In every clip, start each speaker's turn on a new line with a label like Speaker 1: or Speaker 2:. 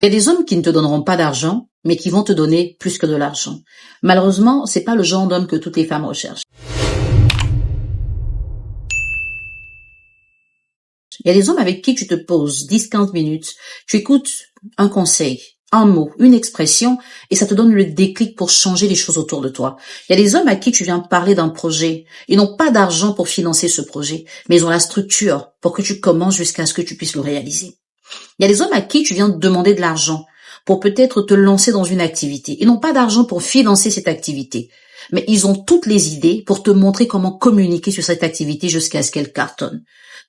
Speaker 1: Il y a des hommes qui ne te donneront pas d'argent, mais qui vont te donner plus que de l'argent. Malheureusement, c'est pas le genre d'homme que toutes les femmes recherchent. Il y a des hommes avec qui tu te poses 10-15 minutes, tu écoutes un conseil, un mot, une expression, et ça te donne le déclic pour changer les choses autour de toi. Il y a des hommes à qui tu viens parler d'un projet. Ils n'ont pas d'argent pour financer ce projet, mais ils ont la structure pour que tu commences jusqu'à ce que tu puisses le réaliser. Il y a des hommes à qui tu viens demander de l'argent pour peut-être te lancer dans une activité. Ils n'ont pas d'argent pour financer cette activité, mais ils ont toutes les idées pour te montrer comment communiquer sur cette activité jusqu'à ce qu'elle cartonne.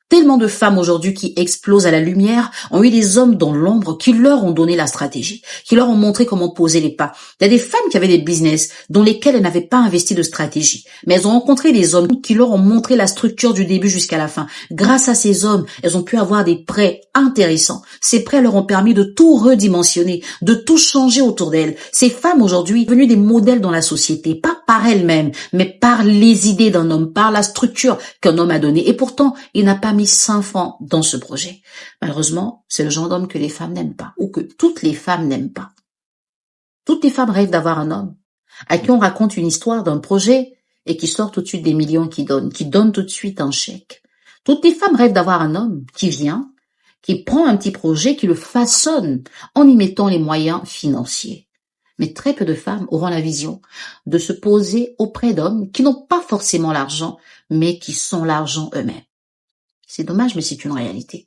Speaker 1: Tellement de femmes aujourd'hui qui explosent à la lumière ont eu des hommes dans l'ombre qui leur ont donné la stratégie, qui leur ont montré comment poser les pas. Il y a des femmes qui avaient des business dans lesquels elles n'avaient pas investi de stratégie, mais elles ont rencontré des hommes qui leur ont montré la structure du début jusqu'à la fin. Grâce à ces hommes, elles ont pu avoir des prêts intéressants. Ces prêts leur ont permis de tout redimensionner, de tout changer autour d'elles. Ces femmes aujourd'hui sont devenues des modèles dans la société, pas par elles-mêmes, mais par les idées d'un homme, par la structure qu'un homme a donnée. Et pourtant, il n'a pas mis 5 francs dans ce projet. Malheureusement, c'est le genre d'homme que les femmes n'aiment pas, ou que toutes les femmes n'aiment pas. Toutes les femmes rêvent d'avoir un homme à qui on raconte une histoire d'un projet et qui sort tout de suite des millions qui donne tout de suite un chèque. Toutes les femmes rêvent d'avoir un homme qui vient, qui prend un petit projet, qui le façonne en y mettant les moyens financiers. Mais très peu de femmes auront la vision de se poser auprès d'hommes qui n'ont pas forcément l'argent, mais qui sont l'argent eux-mêmes. C'est dommage, mais c'est une réalité.